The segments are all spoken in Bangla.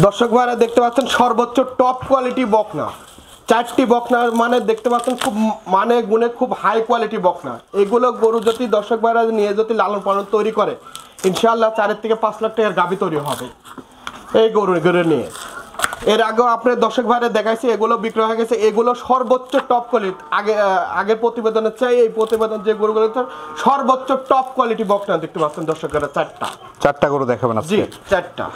দর্শক ভাইরা দেখতে পাচ্ছেন সর্বোচ্চ টপ কোয়ালিটি বকনা, 4টি বকনা মানে দেখতে পাচ্ছেন খুব মানে গুণে খুব হাই কোয়ালিটি বকনা। এগুলো গরু যদি দর্শক ভাইরা নিয়ে যদি লালন পালন তৈরি করে ইনশাআল্লাহ 4 থেকে 5 লাখ টাকার গাভী তৈরি হবে এই গরু নিয়ে। এর আগেও আপনার দর্শক ভাইরা দেখাইছি এগুলো বিক্রয় হয়ে গেছে। এগুলো সর্বোচ্চ টপ কোয়ালিটি, আগের প্রতিবেদনের চাই এই প্রতিবেদন যে গরুগুলো সর্বোচ্চ টপ কোয়ালিটি বকনা দেখতে পাচ্ছেন দর্শক ভাইরা। 4টা গরু দেখাবেন আজকে? জি 4টা।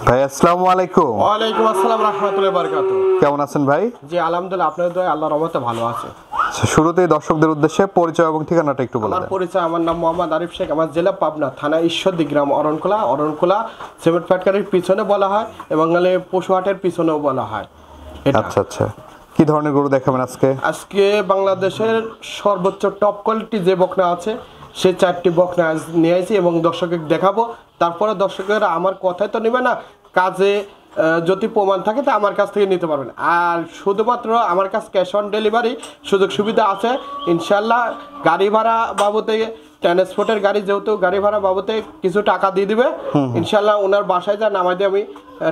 ভাই আসসালামু আলাইকুম। ওয়ালাইকুম আসসালাম রাহমাতুল্লাহি ওয়া বারাকাতুহু। কেমন আছেন ভাই? জি আলহামদুলিল্লাহ, আপনাদের দয়ায় আল্লাহর রহমতে ভালো আছে। শুরুতেই দর্শকদের উদ্দেশ্যে পরিচয় এবং ঠিকানাটা একটু বলুন। আমার পরিচয়, আমার নাম মোহাম্মদ আরিফ শেখ, আমার জেলা পাবনা, থানা ঈশ্বরদী, গ্রাম অরণখোলা সিমেন্ট ফ্যাক্টরির পিছনে বলা হয় এবং পশুহাটের পিছনেও বলা হয়। আচ্ছা আচ্ছা, কি ধরনের গরু দেখাবেন আজকে? আজকে বাংলাদেশের সর্বোচ্চ টপ কোয়ালিটি যে বকনা আছে সেই 4টি বকনা নিয়ে আসি এবং দর্শককে দেখাবো। তারপরে দর্শকেরা আমার কথাই তো নেবে না, কাজে যদি প্রমাণ থাকে তা আমার কাছ থেকে নিতে পারবেন। আর শুধুমাত্র আমার কাছে ক্যাশ অন ডেলিভারি সুযোগ সুবিধা আছে ইনশাল্লাহ। গাড়ি ভাড়া বাবদে, ট্রান্সপোর্টের গাড়ি যেহেতু গাড়ি ভাড়া বাবদে কিছু টাকা দিয়ে দিবে ইনশাল্লাহ। ওনার বাসায় যা নামাই দিয়ে আমি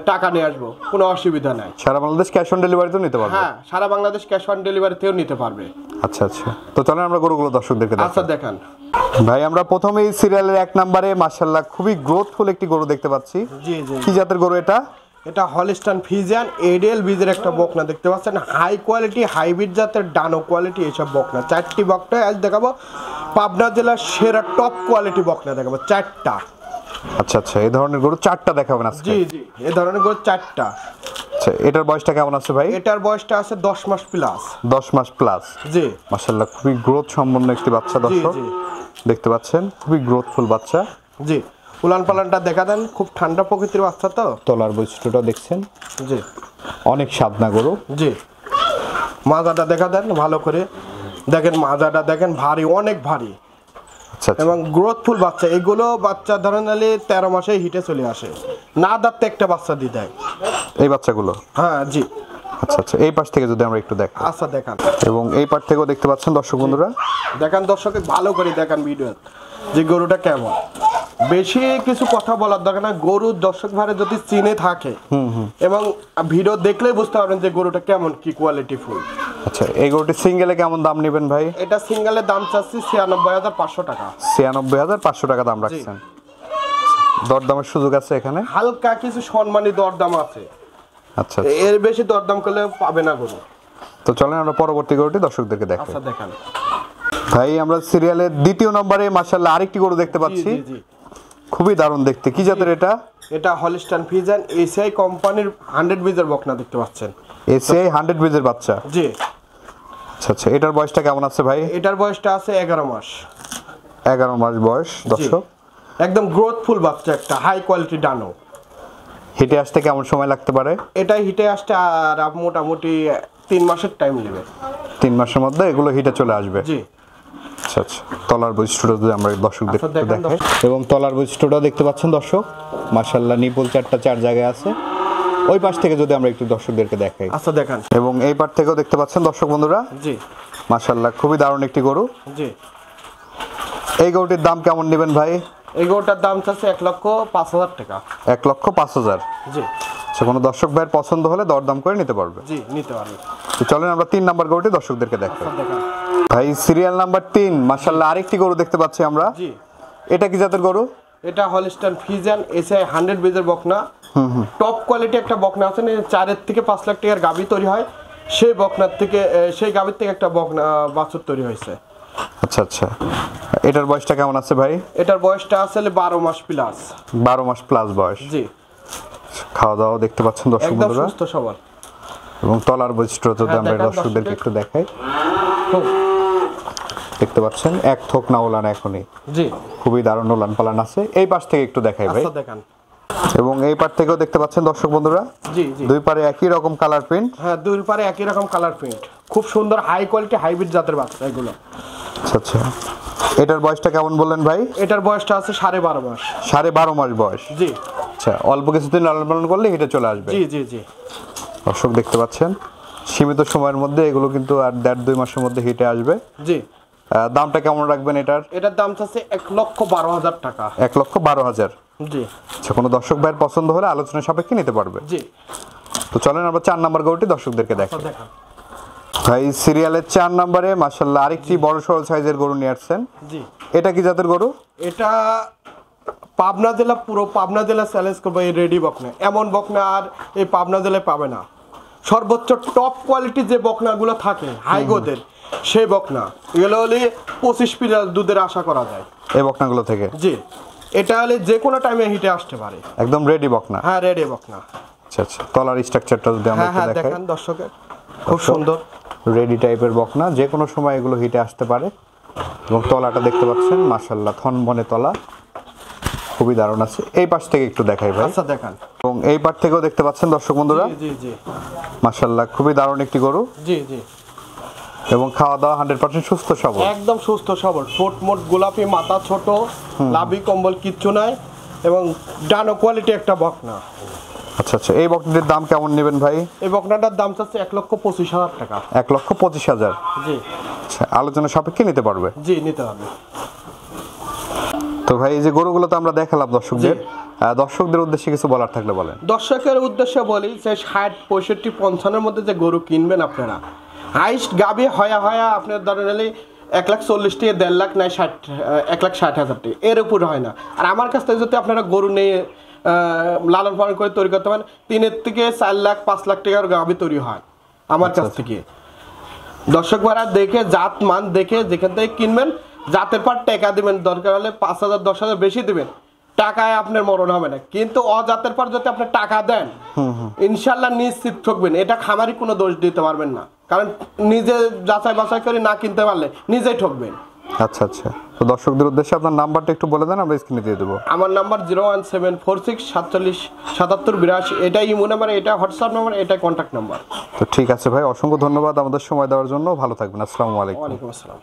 টাকা নিয়ে আসবো, কোনো অসুবিধা নাই। সারা বাংলাদেশ ক্যাশ অন ডেলিভারিতেও নিতে পারবে? হ্যাঁ, সারা বাংলাদেশ ক্যাশ অন ডেলিভারিতেও নিতে পারবে। আচ্ছা আচ্ছা, তো চলেন আমরা গরুগুলো দর্শকদেরকে দেখাই। আচ্ছা দেখান ভাই। আমরা প্রথমেই সিরিয়ালের 1 নম্বরে মাশাআল্লাহ খুবই গ্রোথফুল একটি গরু দেখতে পাচ্ছি। জি জি। কি জাতের গরু এটা? এটা হলিস্টাইন ফ্রিজিয়ান এডিএল বীজের একটা বকনা দেখতে পাচ্ছেন। হাই কোয়ালিটি হাইব্রিড জাতের ডানো কোয়ালিটি এইসব বকনা। 4টি বকনা আজ দেখাবো। পাবনা জেলার সেরা টপ কোয়ালিটি বকনা দেখাবো 4টা। আচ্ছা আচ্ছা, এই ধরনের গরু 4টা দেখাবেন আজকে? জি জি, এই ধরনের গরু 4টা। আচ্ছা, এটার বয়সটা কেমন আছে ভাই? এটার বয়সটা আছে 10 মাস প্লাস। 10 মাস প্লাস। জি মাশাআল্লাহ খুবই গ্রোথ সম্পন্ন একটি বাচ্চা দর্শক দেখতে পাচ্ছেন, খুবই গ্রোথফুল বাচ্চা। জি, উলান পালানটা দেখা দেন, খুব ঠান্ডা প্রকৃতির বাচ্চা তো। তলার বৈশিষ্ট্যটা দেখছেন? জি, অনেক সাদনা গরু। জি, মাজাটা দেখা দেন ভালো করে, দেখেন মাজাটা দেখেন, ভারী, অনেক ভারী। আচ্ছা এবং গ্রোথফুল বাচ্চা। এগুলো বাচ্চা ধরেন 13 মাসে হিটে চলে আসে, না দাঁতে একটা বাচ্চা দিয়ে দেয় এই বাচ্চাগুলো। হ্যাঁ জি। আচ্ছা আচ্ছা, এই পাশ থেকে যদি আমরা একটু দেখাই। আচ্ছা দেখান। এবং এই পাশ থেকেও দেখতে পাচ্ছেন দর্শক বন্ধুরা। দেখান দর্শকে ভালো করে দেখান ভিডিও যে গরুটা কেমন। বেশি কিছু কথা বলার দরকার না, গরু দর্শক ভাইরা যদি চিনে থাকে এবং ভিডিও দেখলেই বুঝতে পারবেন যে গরুটা কেমন, কি কোয়ালিটি ফুল। আচ্ছা, এই গরুটি সিঙ্গেলে কেমন দাম নেবেন ভাই? এটা সিঙ্গেলের দাম চাচ্ছি 96,500 টাকা। 96,500 টাকা দাম রাখছেন। দরদামের সুযোগ আছে এখানে? হালকা কিছু সম্মানী দরদাম আছে। আচ্ছা, এর বেশি দরদাম করলে পাবে না গরু। তো চলেন আমরা পরবর্তী গরুটি দর্শকদেরকে দেখাই। আচ্ছা দেখান ভাই। আমরা সিরিয়ালের 2য় নম্বরে মাশাআল্লাহ আরেকটি গরু দেখতে পাচ্ছি। জি জি, খুবই দারুণ দেখতে। কি জাতের এটা? এটা হলিস্টাইন ফ্রিজিয়ান এসিআই কোম্পানির 100 বীজের বকনা দেখতে পাচ্ছেন। এসিআই 100 বীজের বাচ্চা? জি। আচ্ছা আচ্ছা, এটার বয়সটা কেমন আছে ভাই? এটার বয়সটা আছে 11 মাস। 11 মাস বয়স দর্শক। একদম গ্রোথফুল বাচ্চা, একটা হাই কোয়ালিটি ডানো। হিটে আসতে কেমন সময় লাগতে পারে? এটা হিটে আসতে আর মোটামুটি 3 মাসের টাইম নেবে। 3 মাসের মধ্যে এগুলো হিটে চলে আসবে? জি। আচ্ছা আচ্ছা, তলার বৈশিষ্ট্যটা যদি আমরা দর্শকদের দেখাই। এবং তলার বৈশিষ্ট্যটা দেখতে পাচ্ছেন দর্শক, মাশাআল্লাহ নিপল 4 জায়গায় আছে। ওই পাশ থেকে যদি আমরা একটু দর্শকদেরকে দেখাই। আচ্ছা দেখান। এবং এই পাশ থেকেও দেখতে পাচ্ছেন দর্শক বন্ধুরা। জি। মাশাআল্লাহ খুবই দারুণ একটি গরু। জি। এই গরুটির দাম কেমন নেবেন ভাই? এই গরুটার দাম চাচ্ছে 1,05,000 টাকা। 1,05,000? জি। আচ্ছা, কোনো দর্শক ভাইয়ের পছন্দ হলে দরদাম করে নিতে পারবে? জি, নিতে পারবে। তো চলেন আমরা 3 নাম্বার গরুটি দর্শকদেরকে দেখাই। দেখান ভাই। সিরিয়াল নাম্বার 3 মাশাআল্লাহ আরেকটি গরু দেখতে পাচ্ছি আমরা। জি। এটা কি জাতের গরু? এটা হলিস্টাইন ফ্রিজিয়ান এসআই 100 বীজের বকনা। টপ কোয়ালিটি একটা বকনা আছে, 4 থেকে 5 লাখ টাকার গাভী তৈরি হয়। সেই বকনার থেকে, সেই গাভীর থেকে একটা বকনা বাছুর তৈরি হয়েছে। আচ্ছা আচ্ছা, এটার বয়সটা কেমন আছে ভাই? এটার বয়সটা আসলে 12 মাস প্লাস। 12 মাস প্লাস বয়স। জি। খাওয়া দাওয়া দেখতে পাচ্ছেন দর্শক একদম বন্ধুরা। সুস্থ সবল। এবং তলার বৈশিষ্ট্য যদি আমরা দর্শকদেরকে একটু দেখাই। দেখতে পাচ্ছেন এক থোক না ওলান এখনই। জি। খুবই দারুণ ওলান পালান আছে। এই পাশ থেকে একটু দেখাই ভাই। আচ্ছা দেখান। এবং এই পাশ থেকেও দেখতে পাচ্ছেন দর্শক বন্ধুরা। জি জি, দুই পারে একই রকম কালার প্রিন্ট। হ্যাঁ, দুই পারে একই রকম কালার প্রিন্ট। খুব সুন্দর হাই কোয়ালিটি হাইব্রিড জাতের বাচ্চা এগুলো। আচ্ছা আচ্ছা, এটার বয়সটা কেমন বললেন ভাই? এটার বয়সটা আছে 12.5 মাস। 12.5 মাস বয়স? জি। আচ্ছা, অল্প কিছুদিন লালন পালন করলে হিটে চলে আসবে? জি জি জি। দর্শক দেখতে পাচ্ছেন সীমিত সময়ের মধ্যে এগুলো কিন্তু আর 1.5-2 মাসের মধ্যে হিটে আসবে। জি। দামটা কেমন রাখবেন এটার? এটার দাম চাচ্ছে 1,12,000 টাকা। 1,12,000? জি আচ্ছা, কোনো দর্শক ভাইয়ের পছন্দ হলে আলোচনা সাপেক্ষে নিতে পারবে। জি। তো চলেন আমরা 4 নাম্বার গরুটি দর্শকদেরকে দেখাই। দেখান ভাই সিরিয়ালের 4 নম্বরে মাশাআল্লাহ আরেকটি বড় সরল সাইজের গরু নিয়ে আসছেন। জি। এটা কি জাতের গরু? এটা পাবনা জেলা, পুরো পাবনা জেলা চ্যালেঞ্জ করবে এই রেডি বকনা। এমন বকনা আর এই পাবনা জেলায় পাবে না। সর্বোচ্চ টপ কোয়ালিটির যে বকনাগুলো থাকে হাই গোদের, সেই বকনা এগুলো হলে 25 লিটার দুধের আশা করা যায় এই বকনাগুলো থেকে। জি। এটা হলে যে কোনো টাইমে হিটে আসতে পারে। একদম রেডি বকনা। হ্যাঁ রেডি বকনা। আচ্ছা আচ্ছা, তলার স্ট্রাকচারটা যদি আমরা হ্যাঁ একটু দেখাই। দেখেন দর্শকের, খুব সুন্দর রেডি টাইপের বকনা, যে কোনো সময় এগুলো হিটে আসতে পারে। এবং তলাটা দেখতে পাচ্ছেন মাশাআল্লাহ থনবনে তলা, খুবই দারুণ আছে। এই পাশ থেকে একটু দেখাই ভাই। আচ্ছা দেখান। এবং এই পাশ থেকেও দেখতে পাচ্ছেন দর্শক বন্ধুরা, জি জি মাশাআল্লাহ খুবই দারুণ একটি গরু। জি জি। এবং খাওয়া দাওয়া 100% সুস্থ সবল, একদম সুস্থ সবল, ঠোঁট মোট গোলাপি, মাথা ছোট, লাভি কম্বল কিচ্ছু নাই, এবং ডানো কোয়ালিটি একটা বকনা। আচ্ছা আচ্ছা, এই বকনাটির দাম কেমন নেবেন ভাই? এই বকনাটার দাম চাচ্ছে 1,25,000 টাকা। 1,25,000। জি আচ্ছা, আলোচনা সাপেক্ষে নিতে পারবে। জি নিতে হবে। তো ভাই এই যে গরুগুলো তো আমরা দেখালাম দর্শকদের, দর্শকদের উদ্দেশ্যে কিছু বলার থাকলে বলেন। দর্শকের উদ্দেশ্যে বলি যে 60, 65, 55-এর মধ্যে যে গরু কিনবেন আপনারা, হাইস্ট গাবি হয়া আপনার ধরেন হলে 1,40,000 থেকে 1.5 লাখ, নাই 1,60,000 টাকা, এর উপর হয় না। আর আমার কাছ থেকে যদি আপনারা গরু নিয়ে লালন পালন করে তৈরি করতে পারেন, 3 থেকে 4 লাখ 5 লাখ টাকার গাবি তৈরি হয় আমার কাছ থেকে। দর্শক ভাড়া দেখে, জাত মান দেখে যেখান থেকে কিনবেন, জাতের পর টাকা দিবেন, দরকার হলে 5,000 10,000 বেশি দিবেন, টাকায় আপনার মরণ হবে না। কিন্তু অজাতের পর যদি আপনি টাকা দেন, ইনশাল্লাহ নিশ্চিত ঠকবেন। এটা খামারি কোনো দোষ দিতে পারবেন না, কারণ নিজে যাচাই বাছাই করে না কিনতে পারলে নিজেই ঠকবেন। আচ্ছা আচ্ছা, তো দর্শকদের উদ্দেশ্যে আপনার নাম্বারটা একটু বলে দেন, আমরা স্ক্রিনে দিয়ে দেবো। আমার নাম্বার 01746477782। এটাই ইমো নাম্বার, এটা হোয়াটসঅ্যাপ নাম্বার, এটা কন্ট্যাক্ট নাম্বার। তো ঠিক আছে ভাই, অসংখ্য ধন্যবাদ আমাদের সময় দেওয়ার জন্য। ভালো থাকবেন। আসসালামু আলাইকুম। ওয়ালাইকুম আসসালাম।